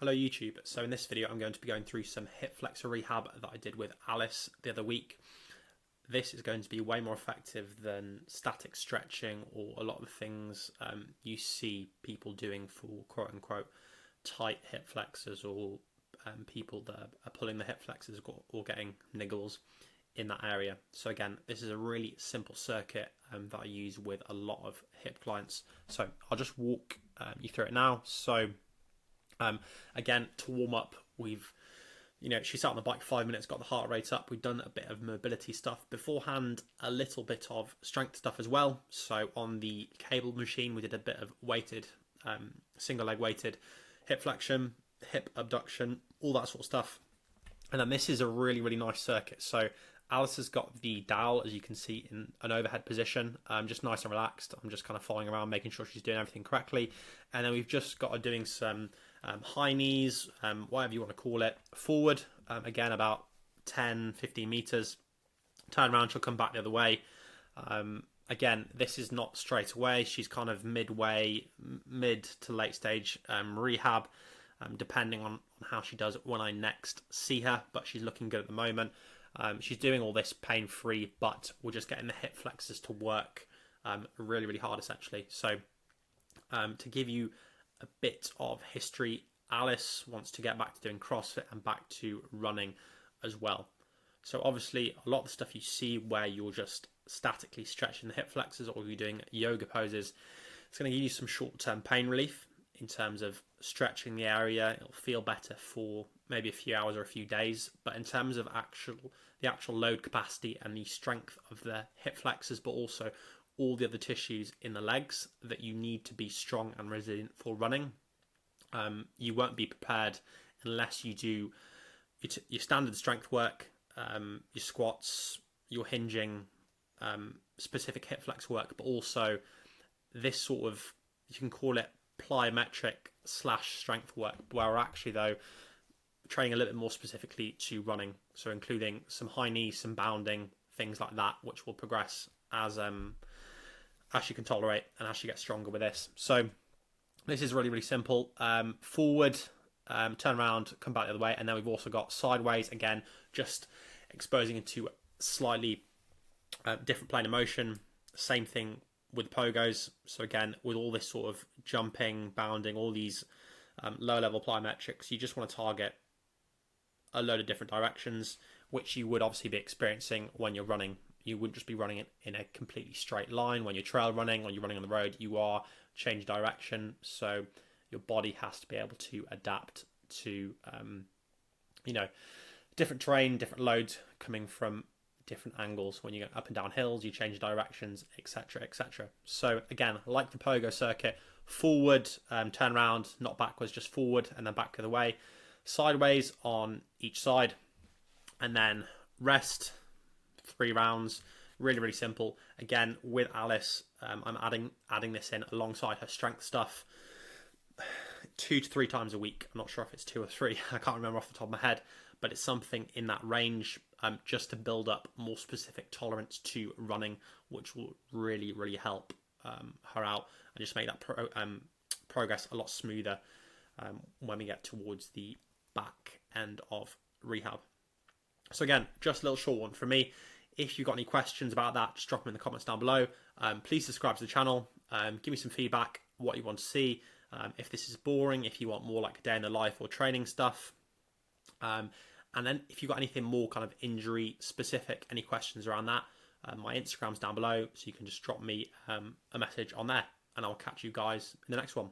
Hello YouTube. So in this video I'm going to be going through some hip flexor rehab that I did with Alice the other week. This is going to be way more effective than static stretching or a lot of the things you see people doing for quote unquote tight hip flexors or people that are pulling the hip flexors or getting niggles in that area. So again, this is a really simple circuit that I use with a lot of hip clients. So I'll just walk you through it now. So again, to warm up, she sat on the bike 5 minutes, got the heart rate up. We've done a bit of mobility stuff beforehand, a little bit of strength stuff as well. So on the cable machine, we did a bit of weighted, single leg weighted hip flexion, hip abduction, all that sort of stuff. And then this is a really, really nice circuit. So Alice has got the dowel, as you can see, in an overhead position, just nice and relaxed. I'm just kind of following around, making sure she's doing everything correctly. And then we've just got her doing some high knees, whatever you want to call it, forward, again, about 10-15 meters. Turn around, she'll come back the other way. Again, this is not straight away. She's kind of mid to late stage rehab, depending on how she does when I next see her, but she's looking good at the moment. She's doing all this pain-free, but we're just getting the hip flexors to work really, really hard, essentially. So to give you a bit of history, Alice wants to get back to doing CrossFit and back to running as well. So obviously, a lot of the stuff you see where you're just statically stretching the hip flexors or you're doing yoga poses, it's going to give you some short-term pain relief in terms of stretching the area. It'll feel better for maybe a few hours or a few days, but in terms of the actual load capacity and the strength of the hip flexors, but also all the other tissues in the legs that you need to be strong and resilient for running, you won't be prepared unless you do your standard strength work, your squats, your hinging, specific hip flex work, but also this sort of, you can call it plyometric / strength work, where we're actually though training a little bit more specifically to running, so including some high knees, some bounding, things like that, which will progress as you can tolerate and as you get stronger with this. So this is really, really simple. Forward, turn around, come back the other way, and then we've also got sideways, again, just exposing into slightly different plane of motion. Same thing with pogos. So again, with all this sort of jumping, bounding, all these low level plyometrics, you just want to target a load of different directions, which you would obviously be experiencing when you're running. You wouldn't just be running it in a completely straight line. When you're trail running, when you're running on the road, you are changing direction. So your body has to be able to adapt to, different terrain, different loads coming from different angles. When you go up and down hills, you change directions, etc., etc. So again, like the pogo circuit, forward, turn around, not backwards, just forward and then back the other way. Sideways on each side, and then rest, 3 rounds. Really, really simple. Again, with Alice, I'm adding this in alongside her strength stuff 2 to 3 times a week. I'm not sure if it's 2 or 3. I can't remember off the top of my head, but it's something in that range, just to build up more specific tolerance to running, which will really, really help her out and just make that progress a lot smoother when we get towards the back end of rehab. So again, just a little short one from me. If you've got any questions about that, just drop them in the comments down below. Please subscribe to the channel. Give me some feedback, what you want to see. If this is boring, if you want more like a day in the life or training stuff. And then if you've got anything more kind of injury specific, any questions around that, my Instagram's down below, so you can just drop me a message on there, and I'll catch you guys in the next one.